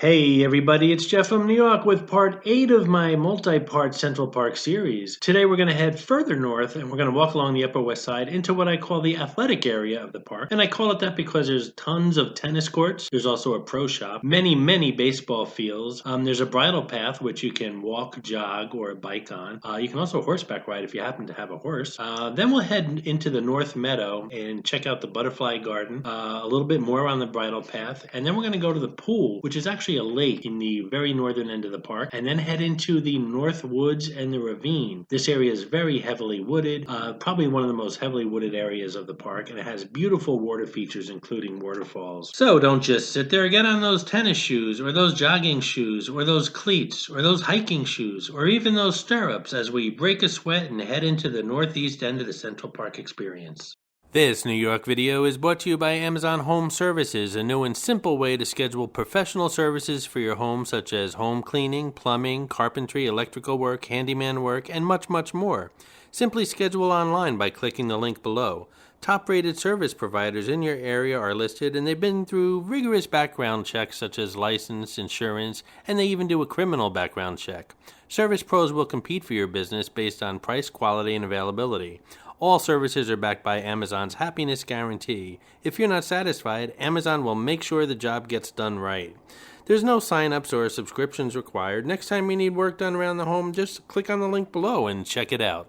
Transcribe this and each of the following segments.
Hey everybody, it's Jeff from New York with part 8 of my multi-part Central Park series. Today we're going to head further north and we're going to walk along the Upper West Side into what I call the athletic area of the park. And I call it that because there's tons of tennis courts. There's also a pro shop, many baseball fields. There's a bridle path which you can walk, jog, or bike on. You can also horseback ride if you happen to have a horse. Then we'll head into the North Meadow and check out the Butterfly Garden, a little bit more on the bridle path. And then we're going to go to the pool, which is actually a lake in the very northern end of the park, and then head into the North Woods and the ravine. This area is very heavily wooded, probably one of the most heavily wooded areas of the park, and it has beautiful water features, including waterfalls. So don't just sit there. Get on those tennis shoes, or those jogging shoes, or those cleats, or those hiking shoes, or even those stirrups as we break a sweat and head into the northeast end of the Central Park experience. This New York video is brought to you by Amazon Home Services, a new and simple way to schedule professional services for your home such as home cleaning, plumbing, carpentry, electrical work, handyman work, and much more. Simply schedule online by clicking the link below. Top-rated service providers in your area are listed, and they've been through rigorous background checks such as license, insurance, and they even do a criminal background check. Service pros will compete for your business based on price, quality, and availability. All services are backed by Amazon's happiness guarantee. If you're not satisfied, Amazon will make sure the job gets done right. There's no sign-ups or subscriptions required. Next time you need work done around the home, just click on the link below and check it out.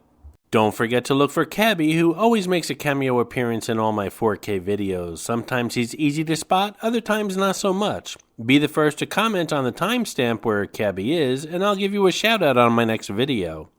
Don't forget to look for Cabby, who always makes a cameo appearance in all my 4K videos. Sometimes he's easy to spot, other times not so much. Be the first to comment on the timestamp where Cabby is, and I'll give you a shout out on my next video.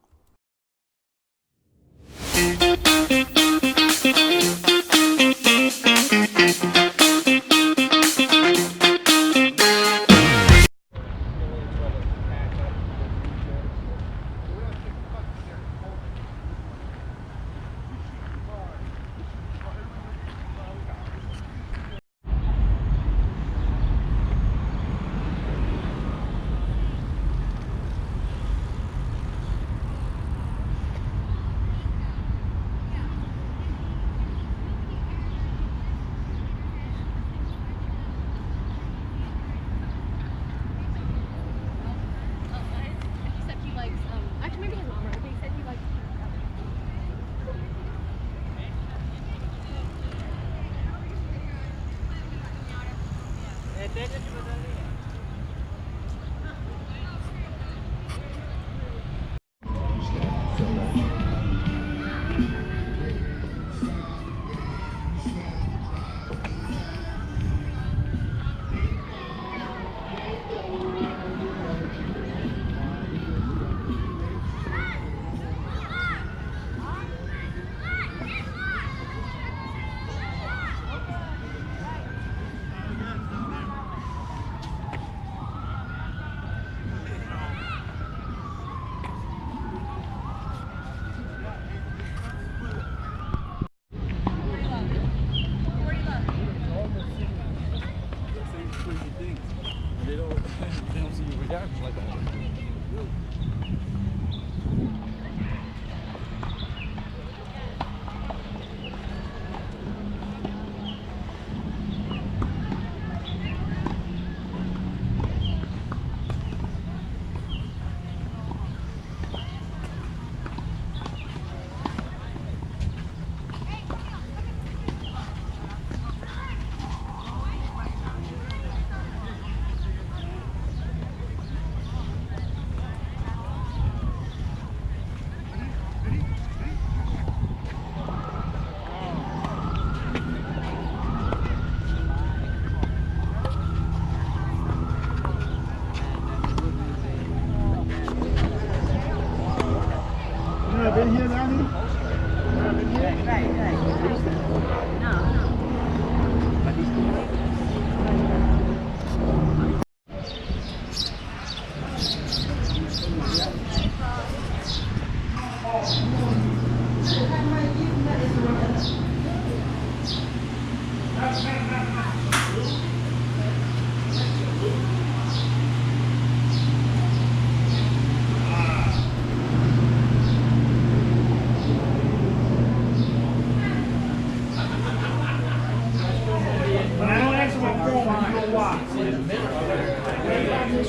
They don't see your reaction like that.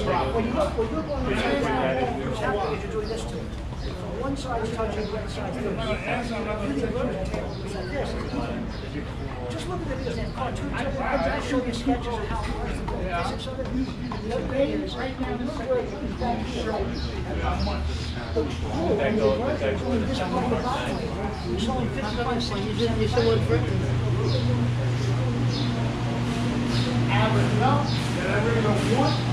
When you're going upside down, what's happening is you're doing this to it. So one side's touching, the other side's doing this. You the inverted table is like this. It's easy. Just look at the videos and cartoons. I'll show you sketches of how it works. The basics of it. The other thing is, right now, look where it comes back here. The hole in the inverter is only this part of the bottom. It's only 55 cents. You said one for Average out, then I bring it one.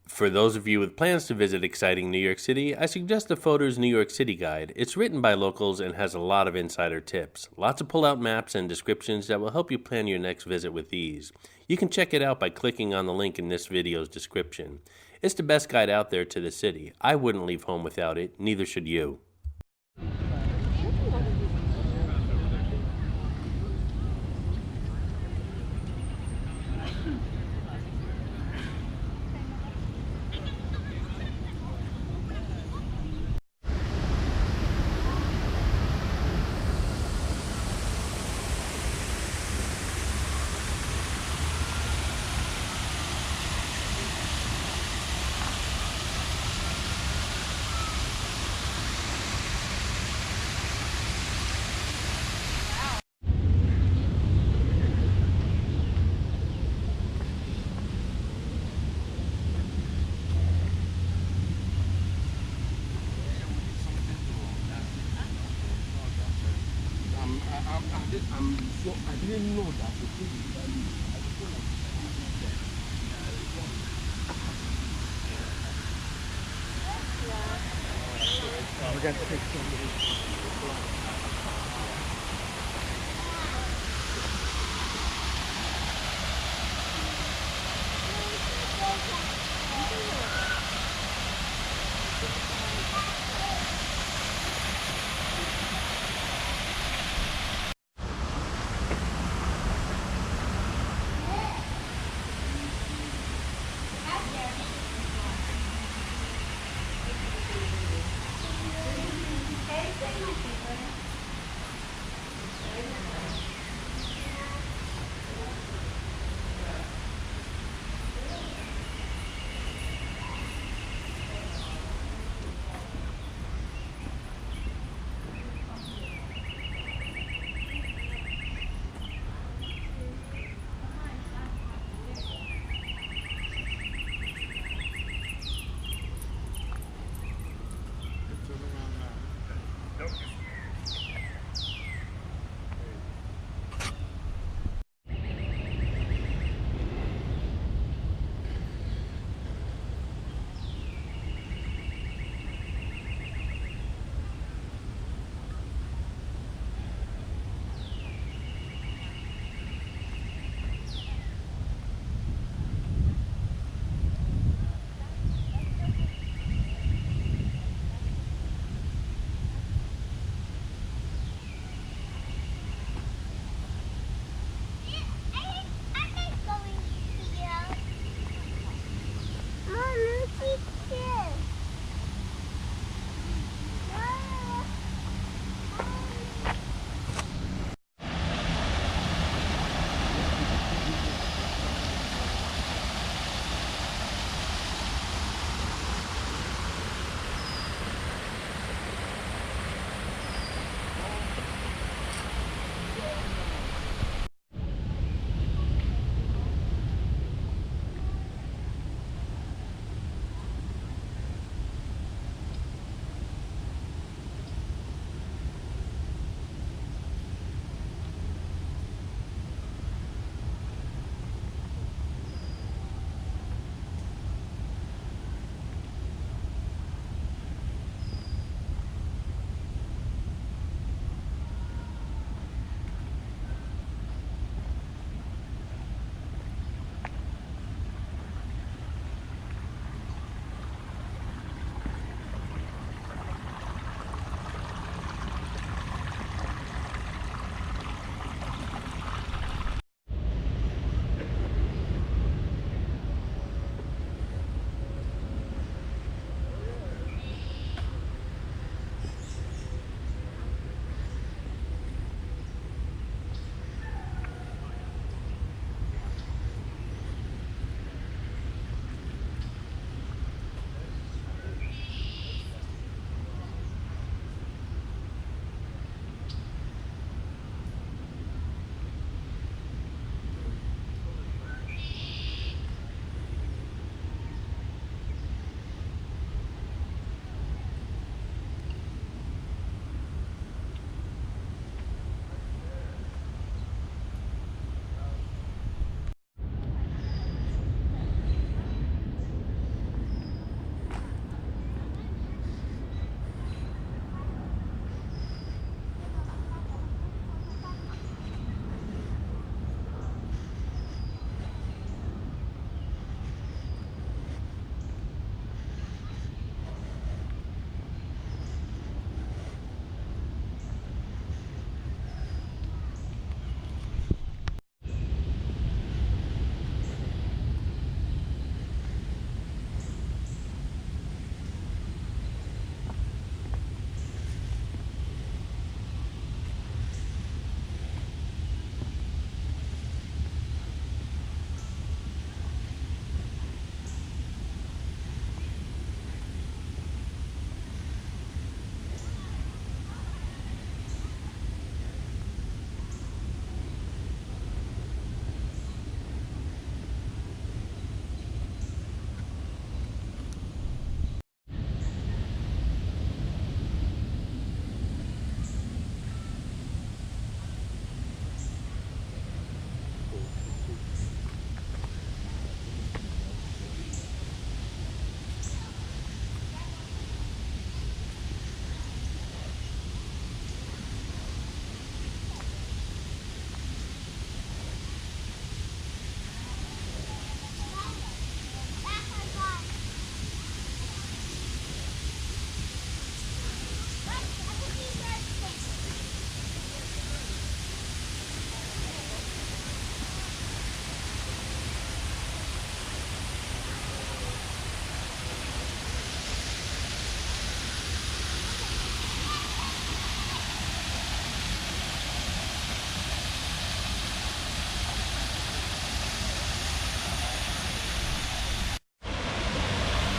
For those of you with plans to visit exciting New York City, I suggest the Photos New York City Guide. It's written by locals and has a lot of insider tips. Lots of pull-out maps and descriptions that will help you plan your next visit with ease. You can check it out by clicking on the link in this video's description. It's the best guide out there to the city. I wouldn't leave home without it, neither should you. I didn't know that the thing is that I just feel like we got to take some.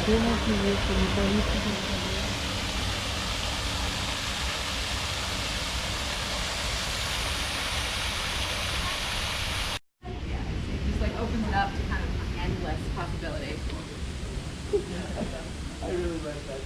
It just like opens it up to kind of endless possibilities. I really like that.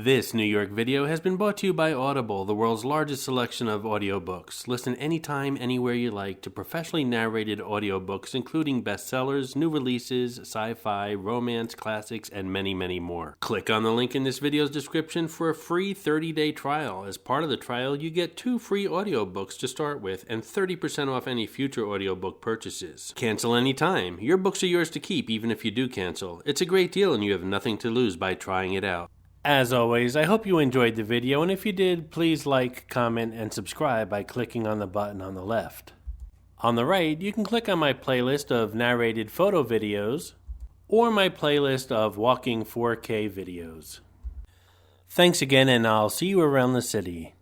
This New York video has been brought to you by Audible, the world's largest selection of audiobooks. Listen anytime, anywhere you like to professionally narrated audiobooks, including bestsellers, new releases, sci-fi, romance, classics, and many, many more. Click on the link in this video's description for a free 30-day trial. As part of the trial, you get 2 free audiobooks to start with and 30% off any future audiobook purchases. Cancel anytime. Your books are yours to keep even if you do cancel. It's a great deal and you have nothing to lose by trying it out. As always, I hope you enjoyed the video, and if you did, please like, comment, and subscribe by clicking on the button on the left. On the right, you can click on my playlist of narrated photo videos or my playlist of walking 4K videos. Thanks again, and I'll see you around the city.